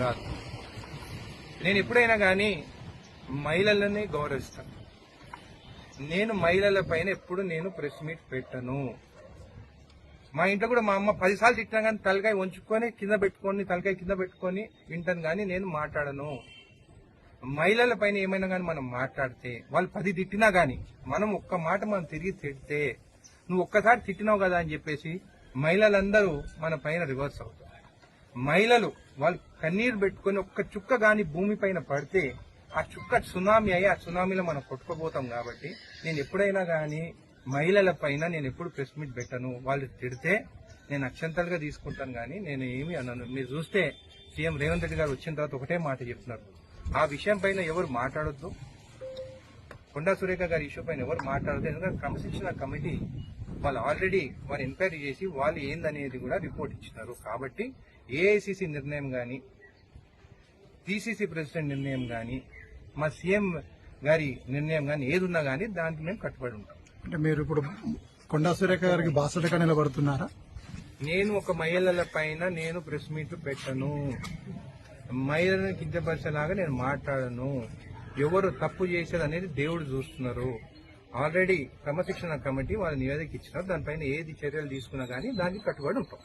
కాదు. నేను ఎప్పుడైనా కానీ మహిళలని గౌరవిస్తాను. నేను మహిళల పైన ఎప్పుడు నేను ప్రెస్ మీట్ పెట్టను. మా ఇంట్లో కూడా మా అమ్మ 10 సార్లు తిట్టినా కానీ తలకాయ వంచుకొని తలకాయ కింద పెట్టుకొని వింటాను, కానీ నేను మాట్లాడను. మహిళల పైన ఏమైనా కానీ మనం మాట్లాడితే వాళ్ళు 10 తిట్టినా కానీ మనం ఒక్క మాట మనం తిరిగి తిడితే, నువ్వు ఒక్కసారి తిట్టినావు కదా అని చెప్పేసి మహిళలందరూ మన పైన రివర్స్ అవుతారు. మహిళలు వాళ్ళు కన్నీరు పెట్టుకొని ఒక్క చుక్క గాని భూమి పైన పడితే ఆ చుక్క సునామీ అయ్యి ఆ సునామీలో మనం కొట్టుకుపోతాం. కాబట్టి నేను ఎప్పుడైనా కానీ మహిళల పైన నేను ఎప్పుడు ప్రెస్ మీట్ పెట్టను. వాళ్ళు తిడితే నేను అక్షంతలుగా తీసుకుంటాను, కానీ నేను ఏమి అన్నాను. మీరు చూస్తే సీఎం రేవంత్ రెడ్డి గారు వచ్చిన తర్వాత ఒకటే మాట చెప్తున్నారు, ఆ విషయం పైన ఎవరు మాట్లాడొద్దు, కొండా సురేఖ గారి ఇష్యూ పైన ఎవరు మాట్లాడద్దు. ఎందుకంటే క్రమశిక్షణ కమిటీ వాళ్ళు ఆల్రెడీ వారు ఎంక్వైరీ చేసి వాళ్ళు ఏందనేది కూడా రిపోర్ట్ ఇచ్చినారు. కాబట్టి ఏఐసిసి నిర్ణయం కానీ పిసిసి ప్రెసిడెంట్ నిర్ణయం కానీ మా సీఎం గారి నిర్ణయం కానీ ఏది ఉన్నా కానీ దానికి మేము కట్టుబడి ఉంటాం. అంటే మీరు ఇప్పుడు కొండా సురేఖ గారికి బాసటగా నిలబడుతున్నారా? నేను ఒక మహిళల పైన నేను ప్రెస్ మీట్ పెట్టను, మహిళలను కించపరిచేలాగా నేను మాట్లాడను. ఎవరు తప్పు చేశారు అనేది దేవుడు చూస్తున్నారు. ఆల్రెడీ క్రమశిక్షణ కమిటీ వాళ్ళ నివేదిక ఇచ్చినారు. దానిపైన ఏది చర్యలు తీసుకున్నా కానీ దానికి కట్టుబడి ఉంటాం.